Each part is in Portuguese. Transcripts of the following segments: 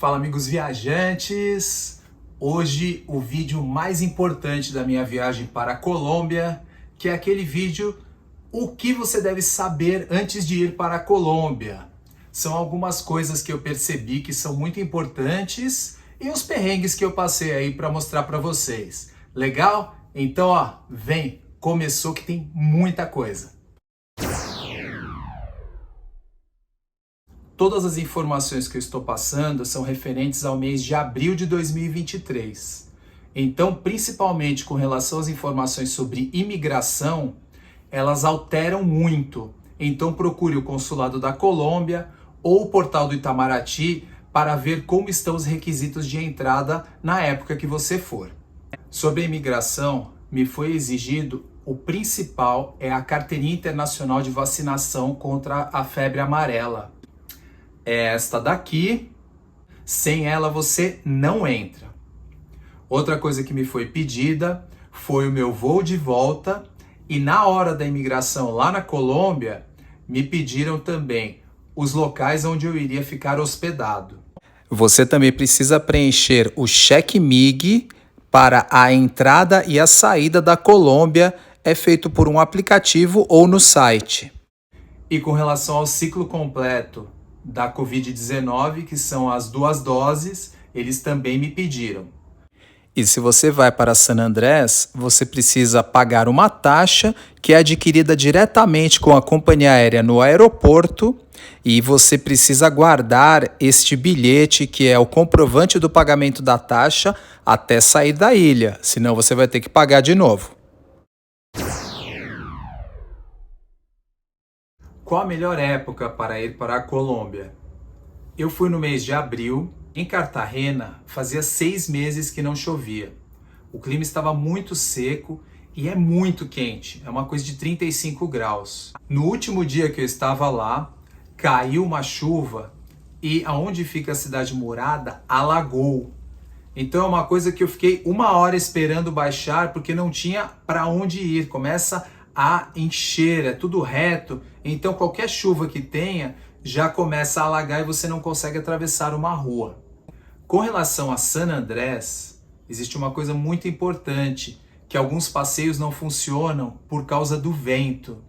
Fala, amigos viajantes! Hoje o vídeo mais importante da minha viagem para a Colômbia, que é aquele vídeo o que você deve saber antes de ir para a Colômbia. São algumas coisas que eu percebi que são muito importantes e os perrengues que eu passei aí para mostrar para vocês. Legal? Então, vem! Começou que tem muita coisa. Todas as informações que eu estou passando são referentes ao mês de abril de 2023. Então, principalmente com relação às informações sobre imigração, elas alteram muito. Então, procure o Consulado da Colômbia ou o portal do Itamaraty para ver como estão os requisitos de entrada na época que você for. Sobre a imigração, me foi exigido o principal é a Carteirinha Internacional de Vacinação contra a febre amarela. É esta daqui, sem ela você não entra. Outra coisa que me foi pedida foi o meu voo de volta e na hora da imigração lá na Colômbia, me pediram também os locais onde eu iria ficar hospedado. Você também precisa preencher o cheque MIG para a entrada e a saída da Colômbia, é feito por um aplicativo ou no site. E com relação ao ciclo completo da Covid-19, que são as 2 doses, eles também me pediram. E se você vai para San Andrés, você precisa pagar uma taxa que é adquirida diretamente com a companhia aérea no aeroporto e você precisa guardar este bilhete, que é o comprovante do pagamento da taxa, até sair da ilha, senão você vai ter que pagar de novo. Qual a melhor época para ir para a Colômbia? Eu fui no mês de abril. Em Cartagena, fazia 6 meses que não chovia. O clima estava muito seco e é muito quente. É uma coisa de 35 graus. No último dia que eu estava lá, caiu uma chuva e aonde fica a cidade murada, alagou. Então é uma coisa que eu fiquei 1 hora esperando baixar porque não tinha para onde ir. Começa a encher, é tudo reto. Então qualquer chuva que tenha já começa a alagar e você não consegue atravessar uma rua. Com relação a San Andrés, existe uma coisa muito importante, que alguns passeios não funcionam por causa do vento.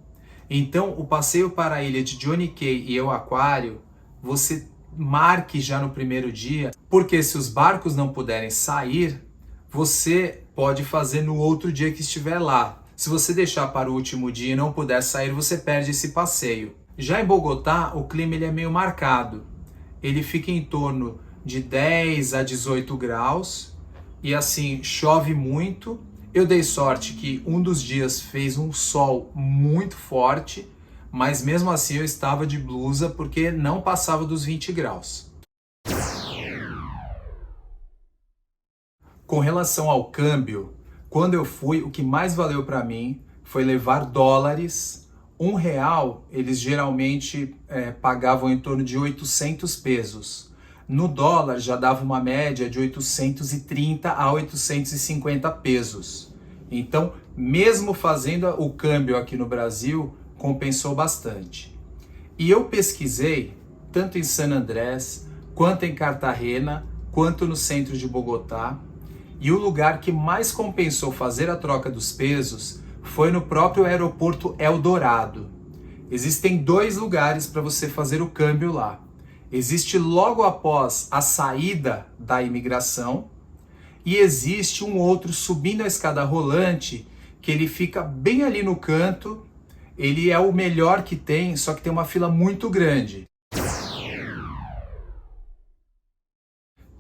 Então, o passeio para a ilha de Johnny Cay e El Aquário, você marque já no primeiro dia, porque se os barcos não puderem sair, você pode fazer no outro dia que estiver lá. Se você deixar para o último dia e não puder sair, você perde esse passeio. Já em Bogotá, o clima ele é meio marcado. Ele fica em torno de 10 a 18 graus e assim chove muito. Eu dei sorte que um dos dias fez um sol muito forte, mas mesmo assim eu estava de blusa porque não passava dos 20 graus. Com relação ao câmbio, quando eu fui, o que mais valeu para mim foi levar dólares. R$1, eles geralmente pagavam em torno de 800 pesos. No dólar já dava uma média de 830 a 850 pesos. Então, mesmo fazendo o câmbio aqui no Brasil, compensou bastante. E eu pesquisei, tanto em San Andrés, quanto em Cartagena, quanto no centro de Bogotá, e o lugar que mais compensou fazer a troca dos pesos foi no próprio aeroporto Eldorado. Existem 2 lugares para você fazer o câmbio lá. Existe logo após a saída da imigração e existe um outro subindo a escada rolante que ele fica bem ali no canto. Ele é o melhor que tem, só que tem uma fila muito grande.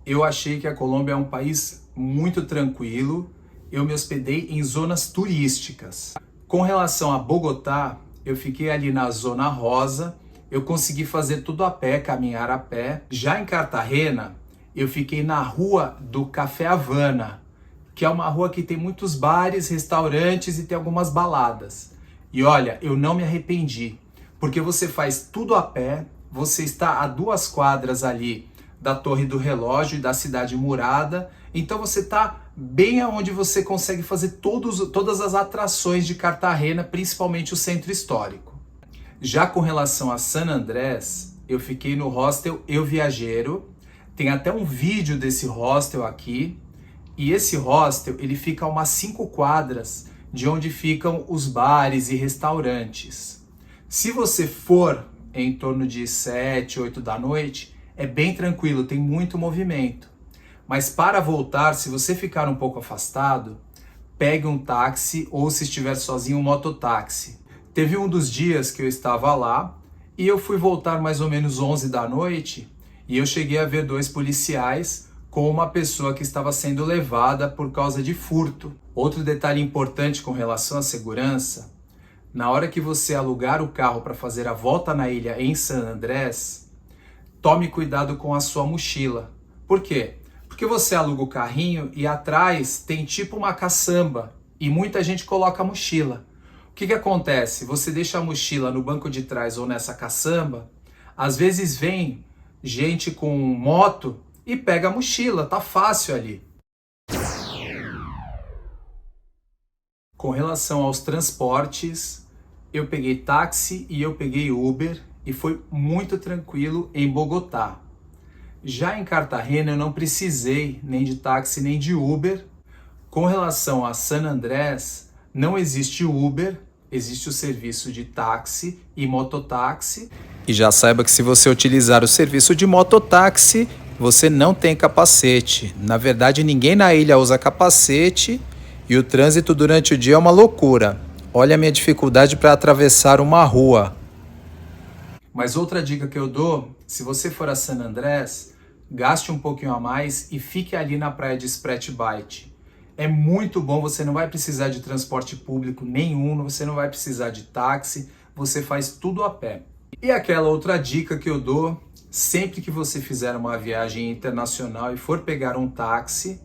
Eu achei que a Colômbia é um país muito tranquilo. Eu me hospedei em zonas turísticas. Com relação a Bogotá, eu fiquei ali na Zona Rosa. Eu consegui fazer tudo a pé, caminhar a pé. Já em Cartagena, eu fiquei na rua do Café Havana, que é uma rua que tem muitos bares, restaurantes e tem algumas baladas. E olha, eu não me arrependi, porque você faz tudo a pé, você está a 2 quadras ali da Torre do Relógio e da Cidade Murada, então você está bem aonde você consegue fazer todas as atrações de Cartagena, principalmente o centro histórico. Já com relação a San Andrés, eu fiquei no hostel Eu Viajeiro. Tem até um vídeo desse hostel aqui, e esse hostel ele fica a umas 5 quadras de onde ficam os bares e restaurantes. Se você for em torno de 7, 8 da noite, é bem tranquilo, tem muito movimento. Mas para voltar, se você ficar um pouco afastado, pegue um táxi ou, se estiver sozinho, um mototáxi. Teve um dos dias que eu estava lá e eu fui voltar mais ou menos 11 da noite e eu cheguei a ver 2 policiais com uma pessoa que estava sendo levada por causa de furto. Outro detalhe importante com relação à segurança: na hora que você alugar o carro para fazer a volta na ilha em San Andrés, tome cuidado com a sua mochila. Por quê? Porque você aluga o carrinho e atrás tem tipo uma caçamba e muita gente coloca a mochila. O que acontece? Você deixa a mochila no banco de trás ou nessa caçamba, às vezes vem gente com moto e pega a mochila, tá fácil ali. Com relação aos transportes, eu peguei táxi e eu peguei Uber e foi muito tranquilo em Bogotá. Já em Cartagena eu não precisei nem de táxi nem de Uber. Com relação a San Andrés, não existe Uber, existe o serviço de táxi e mototáxi. E já saiba que se você utilizar o serviço de mototáxi, você não tem capacete. Na verdade, ninguém na ilha usa capacete e o trânsito durante o dia é uma loucura. Olha a minha dificuldade para atravessar uma rua. Mas outra dica que eu dou, se você for a San Andrés, gaste um pouquinho a mais e fique ali na praia de Spratbite. É muito bom, você não vai precisar de transporte público nenhum, você não vai precisar de táxi, você faz tudo a pé. E aquela outra dica que eu dou, sempre que você fizer uma viagem internacional e for pegar um táxi,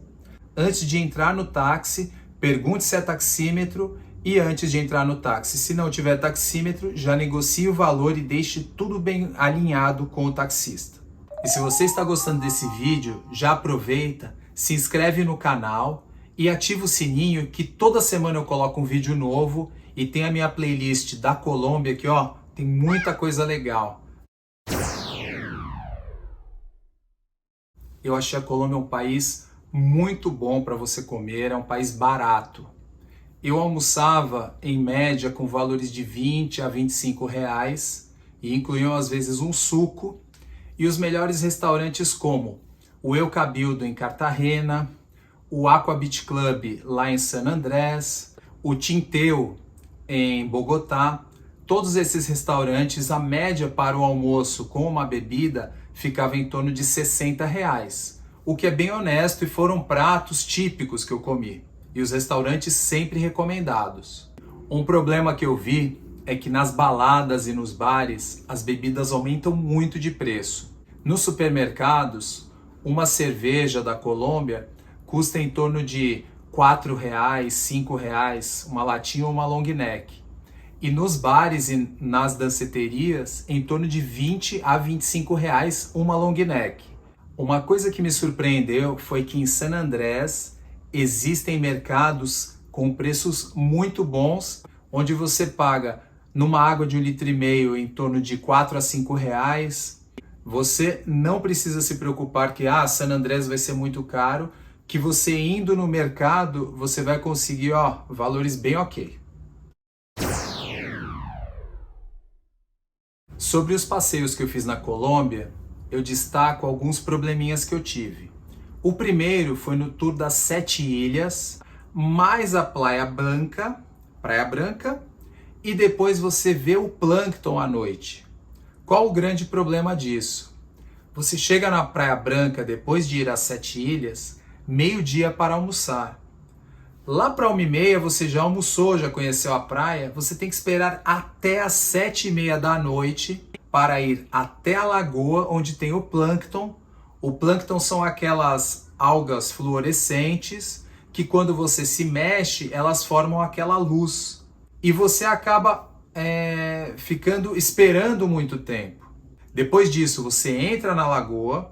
antes de entrar no táxi, pergunte se é taxímetro e antes de entrar no táxi, se não tiver taxímetro, já negocie o valor e deixe tudo bem alinhado com o taxista. E se você está gostando desse vídeo, já aproveita, se inscreve no canal e ativa o sininho que toda semana eu coloco um vídeo novo e tem a minha playlist da Colômbia aqui, ó, tem muita coisa legal. Eu achei a Colômbia um país muito bom para você comer, é um país barato. Eu almoçava em média com valores de 20 a 25 reais e incluíam às vezes um suco. E os melhores restaurantes como o El Cabildo em Cartagena, o Aqua Beach Club lá em San Andrés, o Tinteu em Bogotá, todos esses restaurantes, a média para o almoço com uma bebida ficava em torno de 60 reais, o que é bem honesto e foram pratos típicos que eu comi, e os restaurantes sempre recomendados. Um problema que eu vi é que nas baladas e nos bares as bebidas aumentam muito de preço. Nos supermercados, uma cerveja da Colômbia custa em torno de R$4, R$5, uma latinha ou uma long neck. E nos bares e nas danceterias, em torno de 20 a 25 reais uma long neck. Uma coisa que me surpreendeu foi que em San Andrés existem mercados com preços muito bons, onde você paga numa água de 1,5 litro em torno de 4 a 5 reais. Você não precisa se preocupar que San Andrés vai ser muito caro, que você indo no mercado, você vai conseguir valores bem ok. Sobre os passeios que eu fiz na Colômbia, eu destaco alguns probleminhas que eu tive. O primeiro foi no tour das 7 ilhas, mais a Praia Branca, e depois você vê o plâncton à noite. Qual o grande problema disso? Você chega na Praia Branca depois de ir às 7 ilhas, meio-dia para almoçar. Lá para 1h30 você já almoçou, já conheceu a praia, você tem que esperar até às 7h30 da noite para ir até a lagoa onde tem o plâncton. O plâncton são aquelas algas fluorescentes que quando você se mexe, elas formam aquela luz. E você acaba ficando esperando muito tempo. Depois disso, você entra na lagoa,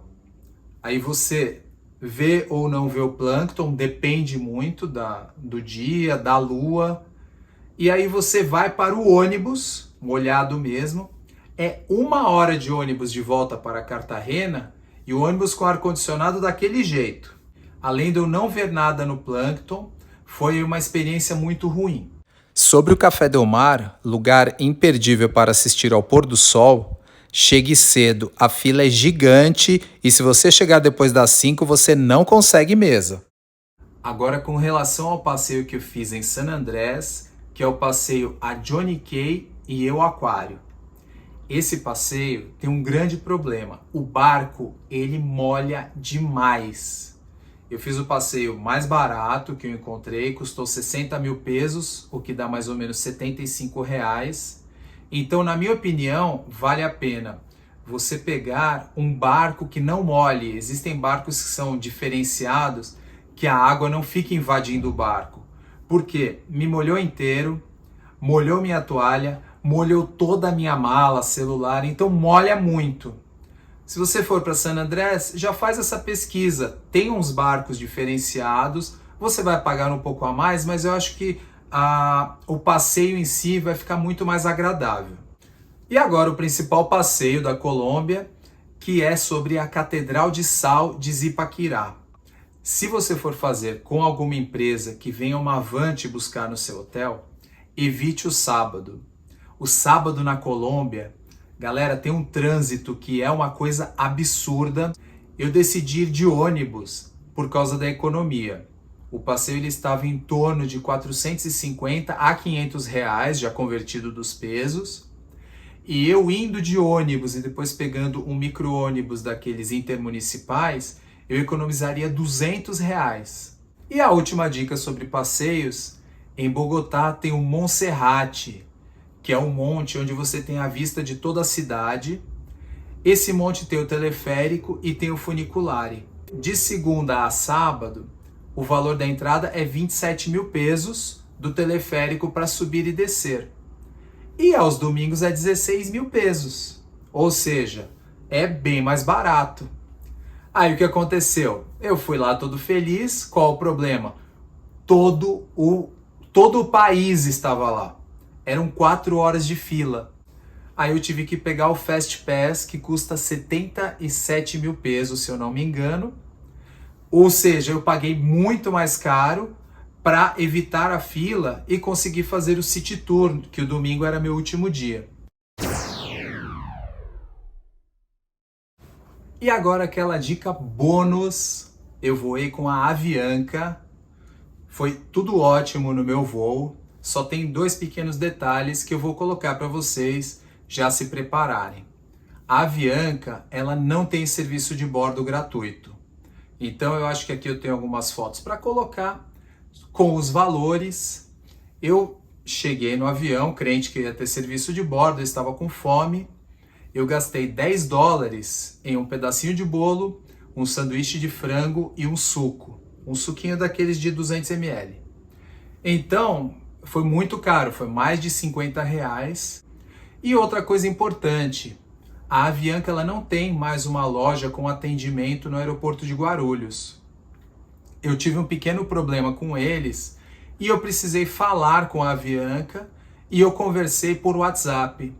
aí você vê ou não vê o plâncton, depende muito do dia, da lua. E aí você vai para o ônibus, molhado mesmo. É 1 hora de ônibus de volta para Cartagena E o ônibus com ar-condicionado daquele jeito. Além de eu não ver nada no plâncton, foi uma experiência muito ruim. Sobre o Café Del Mar, lugar imperdível para assistir ao pôr do sol, chegue cedo, a fila é gigante e se você chegar depois das 5, você não consegue mesa. Agora com relação ao passeio que eu fiz em San Andrés, que é o passeio a Johnny Cay e Eu Aquário. Esse passeio tem um grande problema, o barco ele molha demais. Eu fiz o passeio mais barato que eu encontrei, custou 60 mil pesos, o que dá mais ou menos 75 reais. Então, na minha opinião, vale a pena você pegar um barco que não molhe. Existem barcos que são diferenciados, que a água não fica invadindo o barco. Por quê? Me molhou inteiro, molhou minha toalha, molhou toda a minha mala, celular, então molha muito. Se você for para San Andrés, já faz essa pesquisa. Tem uns barcos diferenciados, você vai pagar um pouco a mais, mas eu acho que o passeio em si vai ficar muito mais agradável. E agora o principal passeio da Colômbia, que é sobre a Catedral de Sal de Zipaquirá. Se você for fazer com alguma empresa que venha uma van te buscar no seu hotel, evite o sábado. O sábado na Colômbia, galera, tem um trânsito que é uma coisa absurda. Eu decidi ir de ônibus por causa da economia. O passeio ele estava em torno de 450 a 500 reais, já convertido dos pesos. E eu indo de ônibus e depois pegando um micro-ônibus daqueles intermunicipais, eu economizaria 200 reais. E a última dica sobre passeios, em Bogotá tem o Monserrate, que é um monte onde você tem a vista de toda a cidade. Esse monte tem o teleférico e tem o funiculare. De segunda a sábado, o valor da entrada é 27 mil pesos do teleférico para subir e descer. E aos domingos é 16 mil pesos. Ou seja, é bem mais barato. Aí o que aconteceu? Eu fui lá todo feliz. Qual o problema? Todo o país estava lá. Eram 4 horas de fila. Aí eu tive que pegar o Fast Pass, que custa 77 mil pesos, se eu não me engano. Ou seja, eu paguei muito mais caro para evitar a fila e conseguir fazer o City Tour, que o domingo era meu último dia. E agora aquela dica bônus. Eu voei com a Avianca. Foi tudo ótimo no meu voo. Só tem 2 pequenos detalhes que eu vou colocar para vocês já se prepararem. A Avianca, ela não tem serviço de bordo gratuito. Então eu acho que aqui eu tenho algumas fotos para colocar com os valores. Eu cheguei no avião, crente que ia ter serviço de bordo, eu estava com fome. Eu gastei 10 dólares em um pedacinho de bolo, um sanduíche de frango e um suco. Um suquinho daqueles de 200 ml. Então, foi muito caro, foi mais de 50 reais. E outra coisa importante, a Avianca ela não tem mais uma loja com atendimento no aeroporto de Guarulhos. Eu tive um pequeno problema com eles e eu precisei falar com a Avianca e eu conversei por WhatsApp.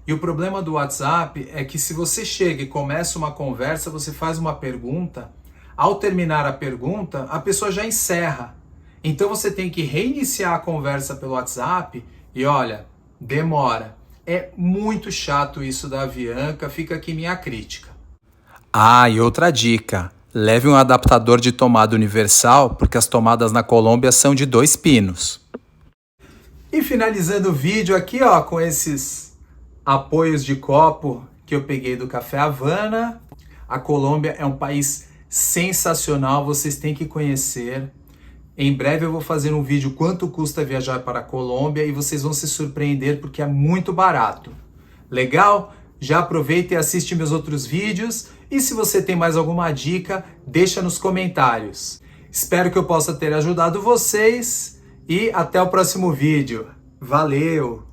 E o problema do WhatsApp é que se você chega e começa uma conversa, você faz uma pergunta, ao terminar a pergunta, a pessoa já encerra. Então você tem que reiniciar a conversa pelo WhatsApp e olha, demora. É muito chato isso da Avianca, fica aqui minha crítica. Ah, e outra dica, leve um adaptador de tomada universal, porque as tomadas na Colômbia são de 2 pinos. E finalizando o vídeo aqui, ó, com esses apoios de copo que eu peguei do Café Havana. A Colômbia é um país sensacional, vocês têm que conhecer. Em breve eu vou fazer um vídeo quanto custa viajar para a Colômbia e vocês vão se surpreender porque é muito barato. Legal? Já aproveita e assiste meus outros vídeos e se você tem mais alguma dica, deixa nos comentários. Espero que eu possa ter ajudado vocês e até o próximo vídeo. Valeu!